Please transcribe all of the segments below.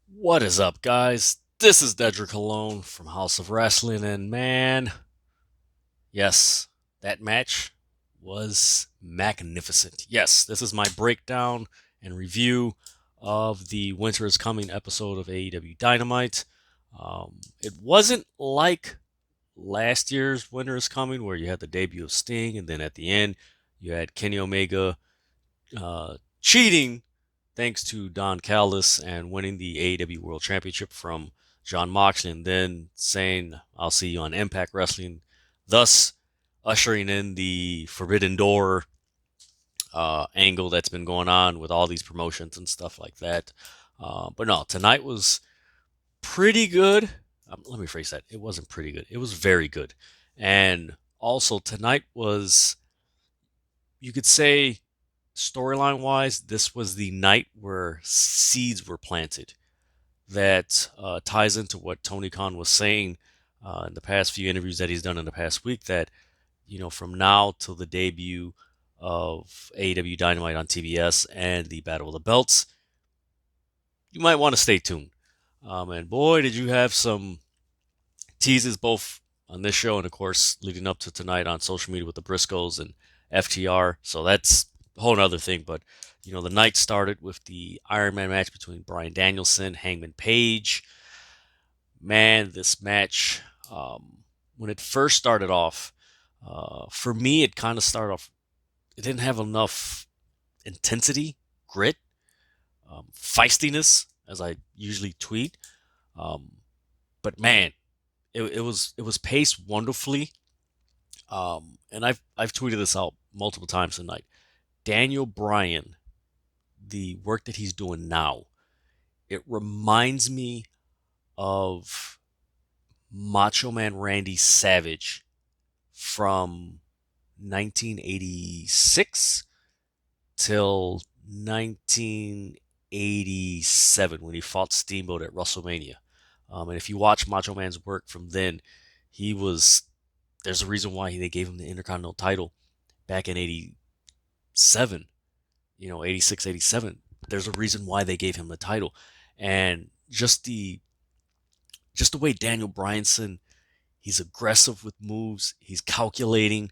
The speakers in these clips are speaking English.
What is up, guys? This is Dedrian Colon from House of Rasslin, and man, yes, that match was magnificent. Yes, this is my breakdown and review of the Winter is Coming episode of AEW Dynamite. It wasn't like last year's Winter is Coming, where you had the debut of Sting, and then at the end, you had Kenny Omega cheating thanks to Don Callis and winning the AEW World Championship from John Moxley, and then saying, I'll see you on Impact Wrestling, thus ushering in the Forbidden Door angle that's been going on with all these promotions and stuff like that. But no, tonight was pretty good. Let me phrase that. It wasn't pretty good. It was very good. And also, tonight was, you could say, storyline wise, this was the night where seeds were planted. That ties into what Tony Khan was saying in the past few interviews that he's done in the past week. That from now till the debut of AEW Dynamite on TBS and the Battle of the Belts, you might want to stay tuned. And boy, did you have some teases both on this show and, of course, leading up to tonight on social media with the Briscoes and FTR. So that's a whole other thing. But, the night started with the Iron Man match between Bryan Danielson, Hangman Page. Man, this match, when it first started off, for me, it kind of started off, it didn't have enough intensity, grit, feistiness, as I usually tweet. Um, but man, it was paced wonderfully. And I've tweeted this out multiple times tonight. Daniel Bryan, the work that he's doing now, it reminds me of Macho Man Randy Savage from 1986 till 1987 when he fought Steamboat at WrestleMania. And if you watch Macho Man's work from then, he was. There's a reason why they gave him the Intercontinental title back in '87. 86, '87. There's a reason why they gave him the title, and just the way Daniel Bryanson, he's aggressive with moves. He's calculating.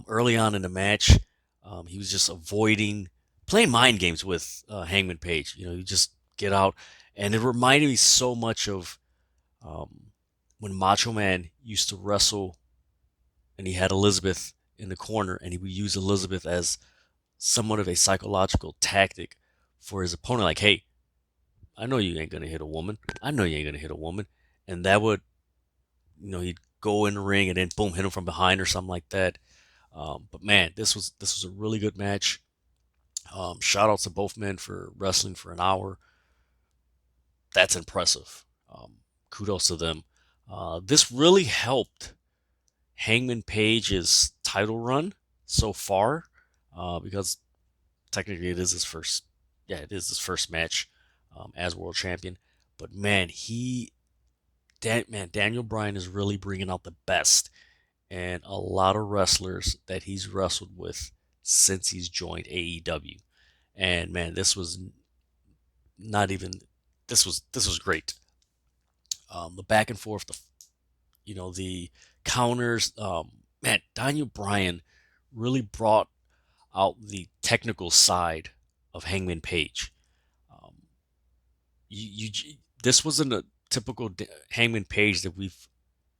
Early on in the match, he was just avoiding playing mind games with Hangman Page. You just get out, and it reminded me so much of um, when Macho Man used to wrestle, and he had Elizabeth in the corner, and he would use Elizabeth as somewhat of a psychological tactic for his opponent. Like, hey, I know you ain't gonna hit a woman. I know you ain't gonna hit a woman, and that would, he'd go in the ring and then boom, hit him from behind or something like that. But man, this was a really good match. Shout out to both men for wrestling for an hour. That's impressive. Kudos to them. This really helped Hangman Page's title run so far, because technically it is his first. Yeah, it is his first match as world champion. But man, Daniel Bryan is really bringing out the best and a lot of wrestlers that he's wrestled with since he's joined AEW. And man, this was not even this was great. The back and forth, the counters. Man, Daniel Bryan really brought out the technical side of Hangman Page. Um, this wasn't a typical Hangman Page that we've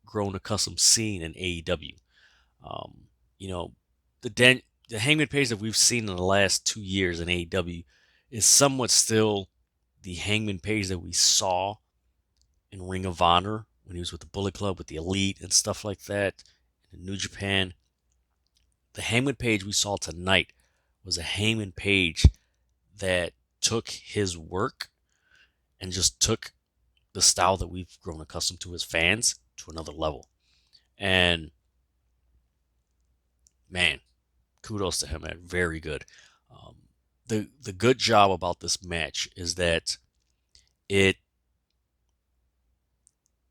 grown accustomed seeing in AEW. Um, you know, the Hangman Page that we've seen in the last 2 years in AEW is somewhat still the Hangman Page that we saw in Ring of Honor when he was with the Bullet Club, with the Elite and stuff like that, in New Japan. The Hangman Page we saw tonight was a Hangman Page that took his work and just took the style that we've grown accustomed to as fans to another level. And man, kudos to him, man. Very good. Um, the good job about this match is that it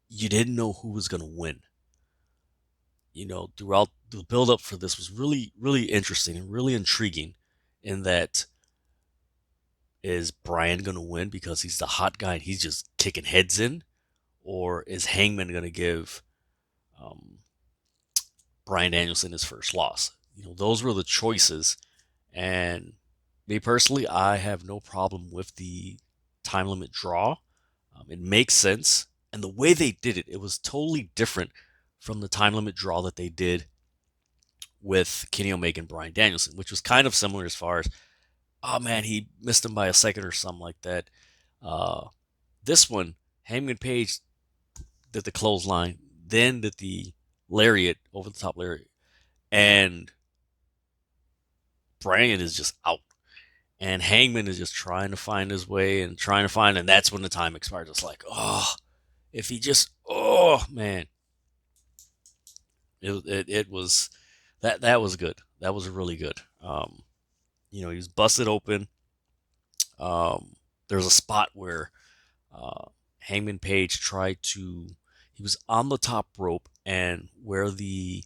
you didn't know who was going to win. Throughout the build up for this was really really interesting and really intriguing in that Is Bryan going to win because he's the hot guy and he's just kicking heads in? Or is Hangman going to give um, Bryan Danielson his first loss? Those were the choices. And me personally, I have no problem with the time limit draw. It makes sense. And the way they did it, it was totally different from the time limit draw that they did with Kenny Omega and Bryan Danielson, which was kind of similar as far as, oh man, he missed him by a second or something like that. Uh, this one, Hangman Page did the clothesline, then did the lariat, over the top lariat, and Bryan is just out. And Hangman is just trying to find his way and trying to find, and that's when the time expires. It's like, oh, if he just, oh man, it was that was good. That was really good. He was busted open. There was a spot where Hangman Page tried to. He was on the top rope, and where the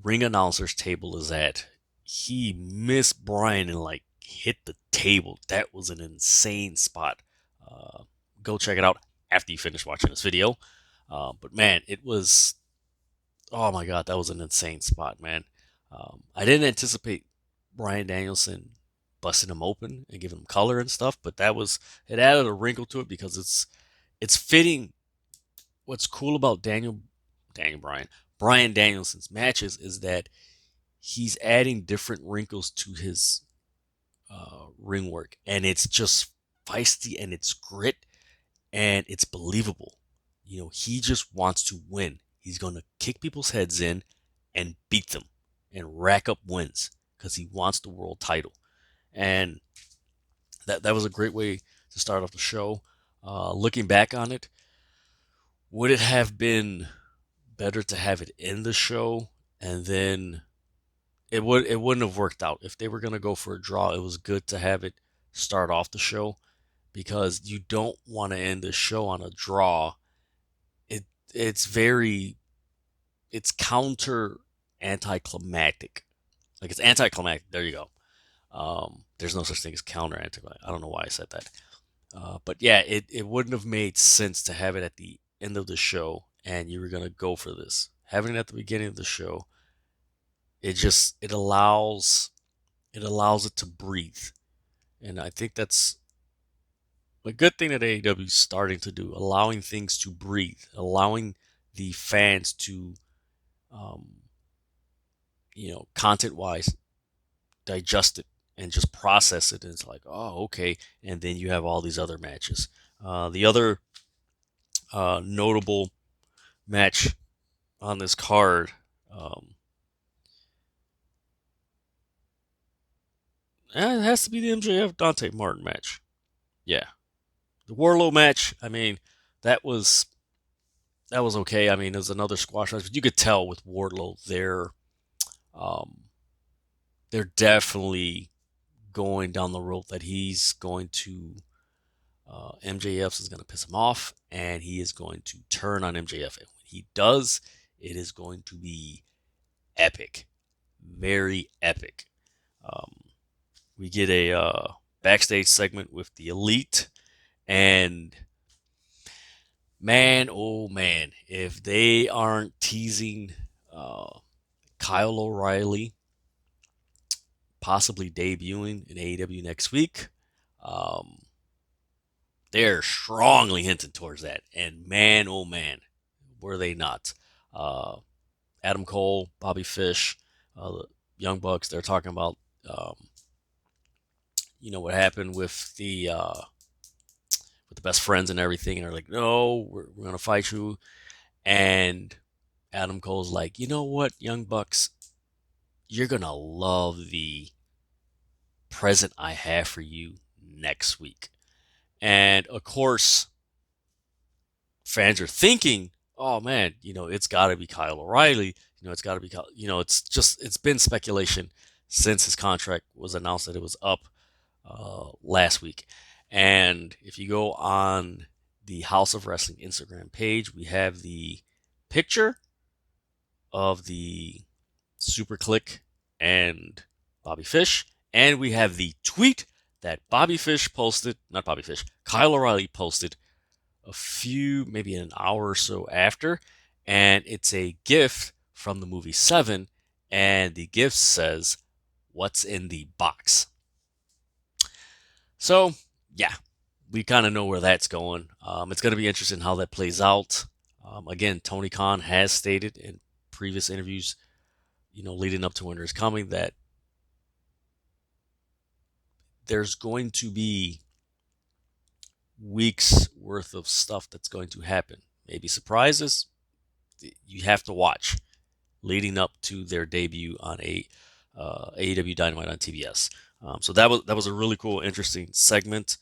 ring announcer's table is at, he missed Bryan and like hit the table. That was an insane spot. Go check it out after you finish watching this video. But man, it was. Oh my God, that was an insane spot, man. I didn't anticipate Bryan Danielson busting him open and giving him color and stuff, but it added a wrinkle to it because it's fitting. What's cool about Bryan Danielson's matches is that he's adding different wrinkles to his ring work, and it's just feisty and it's grit and it's believable. He just wants to win. He's going to kick people's heads in and beat them and rack up wins because he wants the world title. And that was a great way to start off the show. Looking back on it, would it have been better to have it in the show and then it wouldn't have worked out. If they were going to go for a draw, it was good to have it start off the show because you don't want to end the show on a draw. It's counter anticlimactic. Like it's anticlimactic. There you go. There's no such thing as counter anticlimactic. I don't know why I said that. But yeah, it wouldn't have made sense to have it at the end of the show and you were going to go for this. Having it at the beginning of the show, it allows it to breathe. And I think that's a good thing that AEW is starting to do, allowing things to breathe, allowing the fans to, content-wise, digest it and just process it. And it's like, oh, okay. And then you have all these other matches. The other notable match on this card, it has to be the MJF Dante Mark match. Yeah. The Warlow match, I mean, that was okay. I mean, there's another squash match, but you could tell with Wardlow, they're definitely going down the road that he's going to MJF is going to piss him off, and he is going to turn on MJF. And when he does, it is going to be epic, very epic. We get a backstage segment with the Elite. And man, oh man, if they aren't teasing Kyle O'Reilly possibly debuting in AEW next week, they're strongly hinting towards that. And man, oh man, were they not. Adam Cole, Bobby Fish, the Young Bucks, they're talking about, what happened with the best friends and everything, and they're like, no, we're gonna fight you. And Adam Cole's like, you know what, Young Bucks, you're gonna love the present I have for you next week. And of course, fans are thinking, oh man, it's got to be Kyle O'Reilly. It's got to be Kyle. It's been speculation since his contract was announced that it was up last week. And if you go on the House of Wrestling Instagram page, we have the picture of the Super Click and Bobby Fish, and we have the tweet that Kyle O'Reilly posted a few, maybe an hour or so after, and it's a gift from the movie Seven, and the gift says, "What's in the box?" So, yeah, we kind of know where that's going. It's going to be interesting how that plays out. Again, Tony Khan has stated in previous interviews, leading up to Winter is Coming, that there's going to be weeks worth of stuff that's going to happen. Maybe surprises. You have to watch leading up to their debut on AEW Dynamite on TBS. So that was a really cool, interesting segment,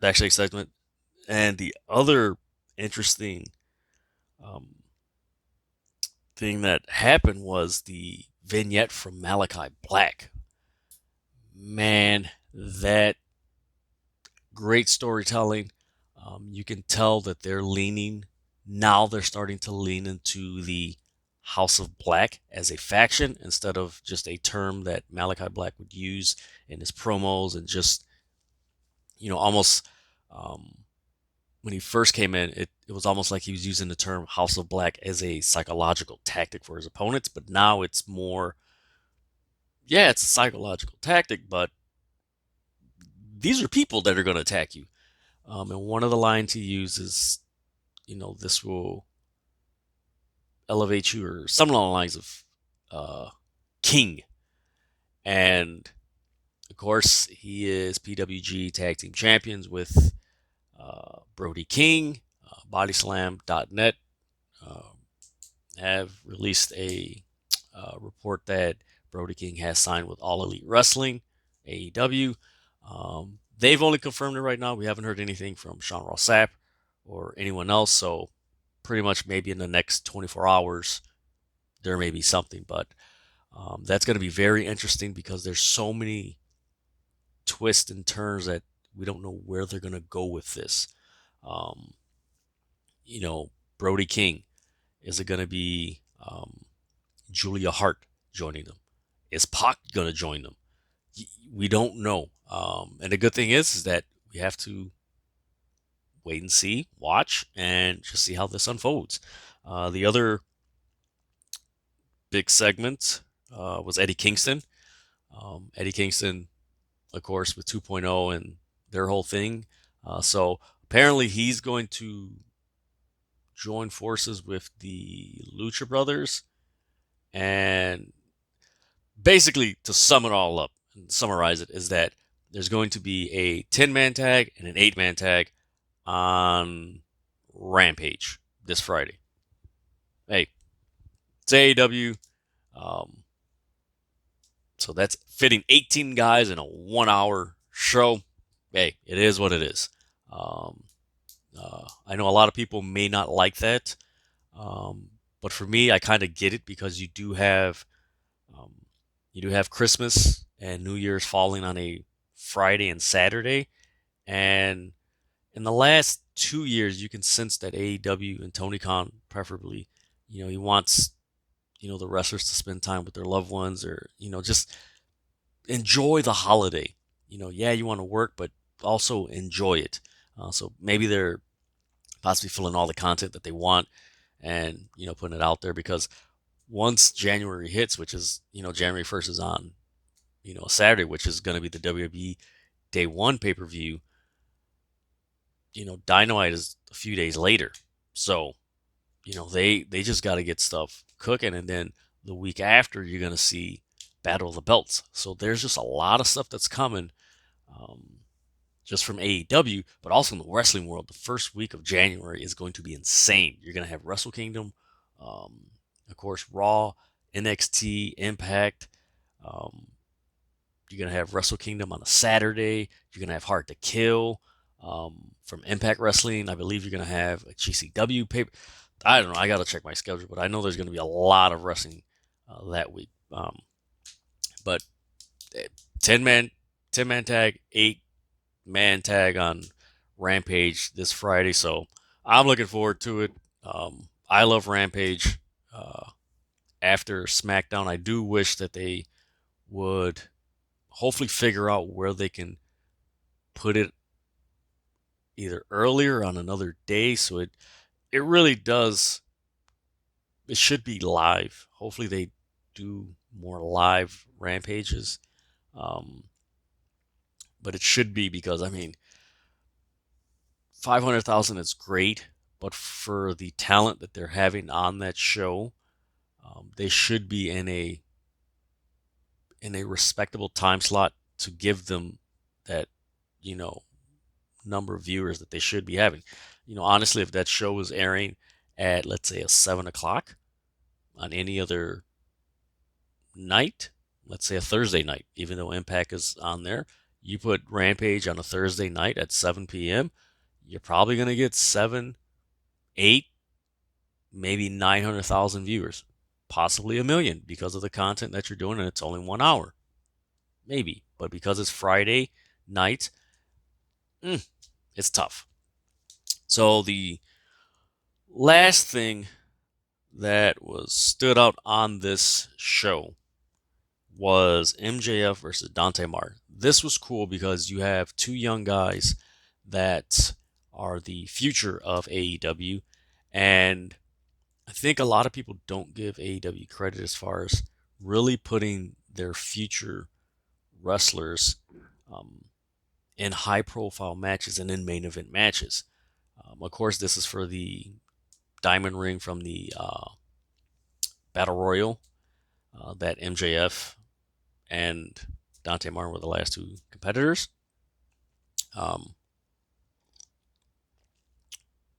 backstage segment. And the other interesting um, thing that happened was the vignette from Malachi Black. Man, that great storytelling. You can tell that they're starting to lean into the House of Black as a faction instead of just a term that Malachi Black would use in his promos and just, almost when he first came in, it was almost like he was using the term House of Black as a psychological tactic for his opponents, but now it's more, yeah, it's a psychological tactic, but these are people that are going to attack you. And one of the lines he uses, this will elevate you, or something along the lines of King. And of course, he is PWG Tag Team Champions with Brody King. Bodyslam.net have released a report that Brody King has signed with All Elite Wrestling, AEW. They've only confirmed it right now. We haven't heard anything from Sean Ross Sapp or anyone else, so pretty much maybe in the next 24 hours there may be something, but that's going to be very interesting because there's so many twists and turns that we don't know where they're going to go with this. Um, Brody King, is it going to be Julia Hart joining them? Is Pac going to join them? We don't know. And the good thing is that we have to wait and see, watch, and just see how this unfolds. The other big segment was Eddie Kingston. Eddie Kingston, of course, with 2.0 and their whole thing. So apparently he's going to join forces with the Lucha Brothers. And basically, to sum it all up and summarize it, is that there's going to be a 10-man tag and an 8-man tag on Rampage this Friday. Hey, it's AEW. So that's fitting 18 guys in a 1-hour show. Hey, it is what it is. I know a lot of people may not like that, but for me, I kind of get it because you do have Christmas and New Year's falling on a Friday and Saturday, and in the last 2 years, you can sense that AEW and Tony Khan, preferably, he wants the wrestlers to spend time with their loved ones, or just enjoy the holiday. Yeah, you want to work, but also enjoy it. So maybe they're possibly filling all the content that they want and putting it out there, because once January hits, which is January 1st is on a Saturday, which is going to be the WWE Day 1 pay-per-view. Dynamite is a few days later, so they just got to get stuff cooking, and then the week after you're going to see Battle of the Belts. So there's just a lot of stuff that's coming, just from AEW, but also in the wrestling world. The first week of January is going to be insane. You're going to have Wrestle Kingdom, of course, Raw, NXT, Impact. You're going to have Wrestle Kingdom on a Saturday. You're going to have Hard to Kill from Impact Wrestling. I believe you're going to have a GCW paper. I don't know. I got to check my schedule, but I know there's going to be a lot of wrestling that week. But 10-man tag, 8-man tag on Rampage this Friday. So I'm looking forward to it. I love Rampage. After SmackDown, I do wish that they would hopefully figure out where they can put it either earlier on another day, so it really does. It should be live. Hopefully they do more live rampages. Um, but it should be, because I mean, 500,000 is great, but for the talent that they're having on that show, they should be in a respectable time slot to give them that, you know, number of viewers that they should be having. Honestly, if that show was airing at, let's say, a 7 o'clock on any other night, let's say a Thursday night, even though Impact is on there, you put Rampage on a Thursday night at 7 p.m., you're probably going to get 7, 8, maybe 900,000 viewers, possibly a million, because of the content that you're doing, and it's only 1 hour. Maybe. But because it's Friday night, it's tough. So the last thing that was stood out on this show was MJF versus Dante Mark. This was cool because you have two young guys that are the future of AEW, and I think a lot of people don't give AEW credit as far as really putting their future wrestlers in high-profile matches and in main event matches. Of course, this is for the Diamond Ring from the Battle Royal that MJF and Dante Martin were the last two competitors.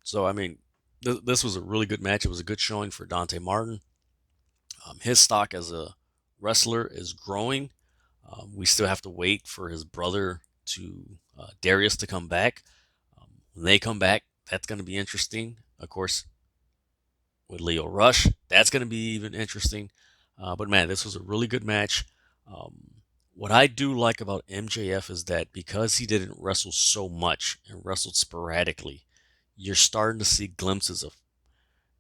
So, I mean, this was a really good match. It was a good showing for Dante Martin. His stock as a wrestler is growing. We still have to wait for his brother Darius to come back. When they come back, that's going to be interesting. Of course, with Leo Rush, that's going to be even interesting. But man, this was a really good match. What I do like about MJF is that because he didn't wrestle so much and wrestled sporadically, you're starting to see glimpses of,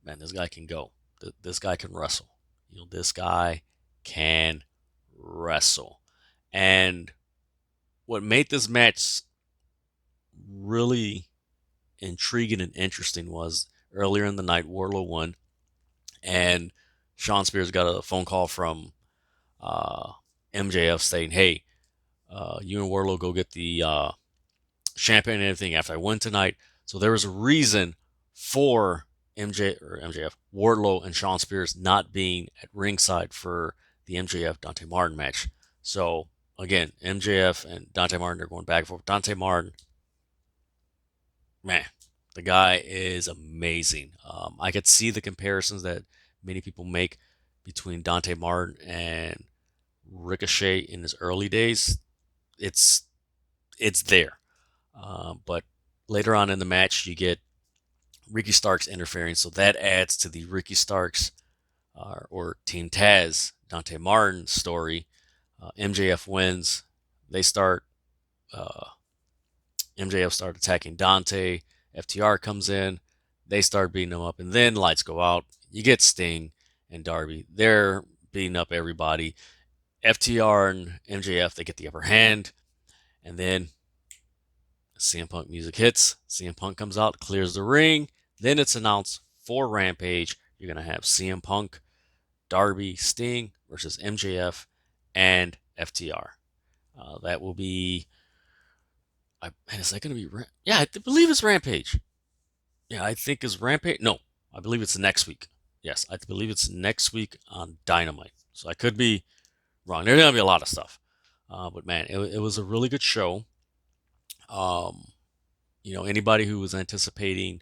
man, this guy can go. This guy can wrestle. This guy can wrestle. And what made this match really intriguing and interesting was earlier in the night, Warlow won, and Shawn Spears got a phone call from MJF saying, "Hey, you and Warlow go get the champagne and everything after I win tonight." So there was a reason for MJF, Wardlow, and Shawn Spears not being at ringside for the MJF Dante Martin match. So again, MJF and Dante Martin are going back and forth. Dante Martin, man, the guy is amazing. I could see the comparisons that many people make between Dante Martin and Ricochet in his early days. It's there. But later on in the match, you get Ricky Starks interfering, so that adds to the Ricky Starks or Team Taz Dante Martin story. MJF wins. They start. MJF start attacking Dante. FTR comes in. They start beating him up, and then lights go out. You get Sting and Darby. They're beating up everybody. FTR and MJF, they get the upper hand, and then CM Punk music hits. CM Punk comes out, clears the ring. Then it's announced for Rampage, you're going to have CM Punk, Darby, Sting versus MJF and FTR. That will be. Is that going to be? Yeah, I believe it's Rampage. Yeah, I think it's Rampage. No, I believe it's next week. Yes, I believe it's next week on Dynamite. So I could be wrong. There's going to be a lot of stuff. But man, it was a really good show. Anybody who was anticipating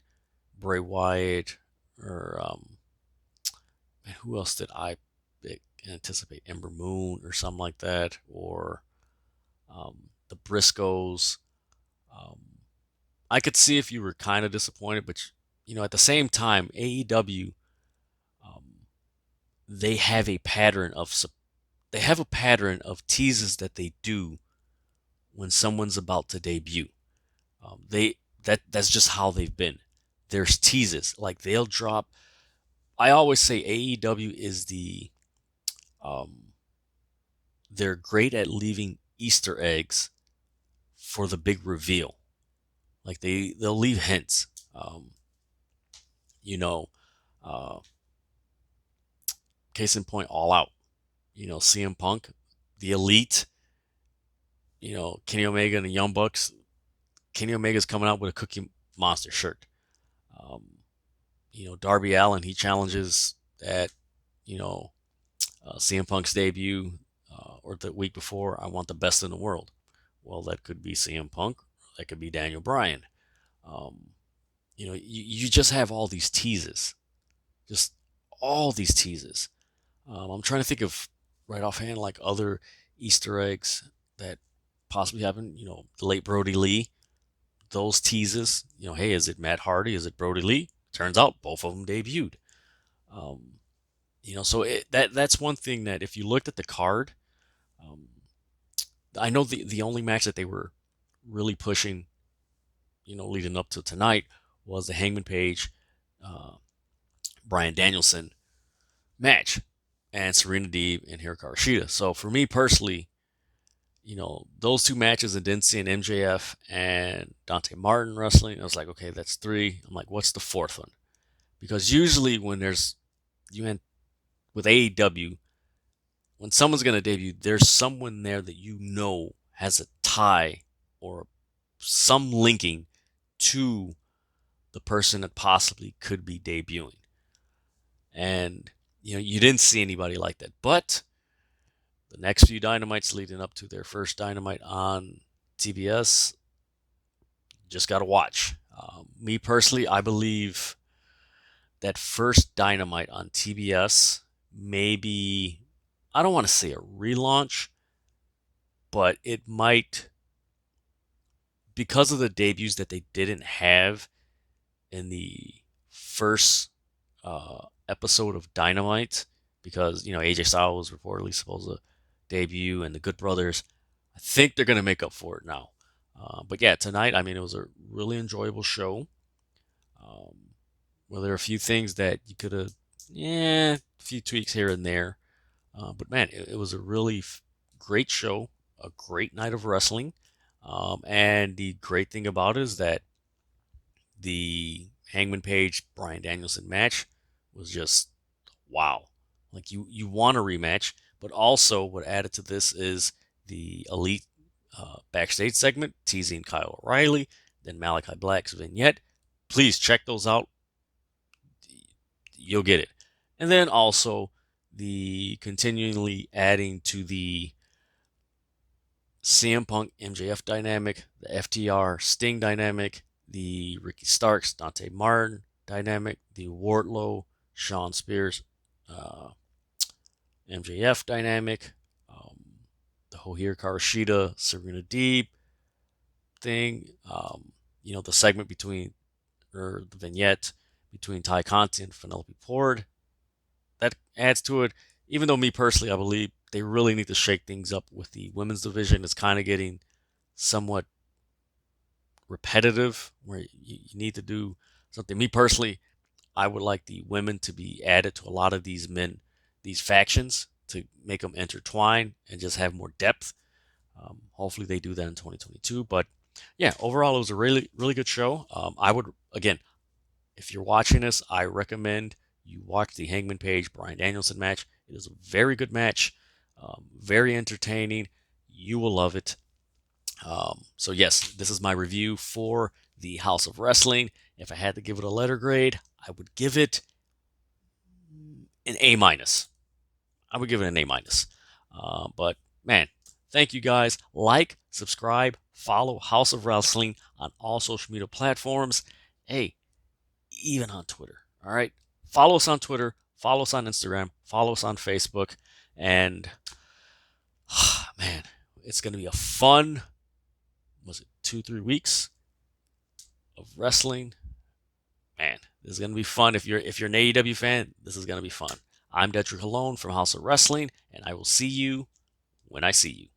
Bray Wyatt or who else did I anticipate? Ember Moon or something like that, or the Briscoes. I could see if you were kind of disappointed, but at the same time, AEW, they have a pattern of teases that they do when someone's about to debut. That's just how they've been. There's teases, like they'll drop. I always say AEW is they're great at leaving Easter eggs for the big reveal. Like they'll leave hints. You know, uh, case in point, All Out. CM Punk, the Elite. Kenny Omega and the Young Bucks. Kenny Omega's coming out with a Cookie Monster shirt. Um, Darby Allin, he challenges at CM Punk's debut or the week before. I want the best in the world. Well, that could be CM Punk. That could be Daniel Bryan. Um, you just have all these teases, just all these teases. I'm trying to think of right offhand like other Easter eggs that possibly happened. The late Brody Lee, those teases. Hey, is it Matt Hardy? Is it Brody Lee? Turns out both of them debuted. Um, so that's one thing that if you looked at the card, um, I know the only match that they were really pushing, leading up to tonight was the Hangman Page, uh, Bryan Danielson match, and Serena Deeb and Hikaru Shida. So for me personally, those two matches and then seeing MJF and Dante Martin wrestling, I was like, okay, that's three. I'm like, what's the fourth one? Because usually when with AEW, when someone's going to debut, there's someone there that has a tie or some linking to the person that possibly could be debuting. And, you didn't see anybody like that. But the next few Dynamites leading up to their first Dynamite on TBS, just got to watch. Me personally, I believe that first Dynamite on TBS, maybe, I don't want to say a relaunch, but it might, because of the debuts that they didn't have in the first episode of Dynamite, because AJ Styles was reportedly supposed to debut and the Good Brothers. I think they're going to make up for it now. But yeah, tonight, it was a really enjoyable show. Well, there are a few things that you could have, a few tweaks here and there. But man, it was a really great show, a great night of wrestling. And the great thing about it is that the Hangman Page Bryan Danielson match was just wow. Like you want a rematch, but also what added to this is the Elite backstage segment teasing Kyle O'Reilly, then Malachi Black's vignette. Please check those out. You'll get it. And then also the continually adding to the CM Punk MJF dynamic, the FTR Sting dynamic, the Ricky Starks Dante Martin dynamic, the Wardlow Sean Spears MJF dynamic, the Hikaru Shida Serena Deeb thing, the segment the vignette between Ty Conti and Penelope Ford. That adds to it. Even though me personally, I believe they really need to shake things up with the women's division. It's kind of getting somewhat repetitive where you need to do something. Me personally, I would like the women to be added to a lot of these factions to make them intertwine and just have more depth. Hopefully they do that in 2022. But yeah, overall, it was a really, really good show. I would, again, if you're watching this, I recommend you watch the Hangman Page Bryan Danielson match. It is a very good match, very entertaining. You will love it. So yes, this is my review for the House of Wrestling. If I had to give it a letter grade, I would give it an A minus. I would give it an A minus. But man, thank you guys. Like, subscribe, follow House of Wrestling on all social media platforms. Hey, even on Twitter. All right. Follow us on Twitter. Follow us on Instagram. Follow us on Facebook. And man, it's going to be a fun, 2-3 weeks of wrestling. Man, this is going to be fun. If you're an AEW fan, this is going to be fun. I'm Dedrian Colon from House of Wrestling, and I will see you when I see you.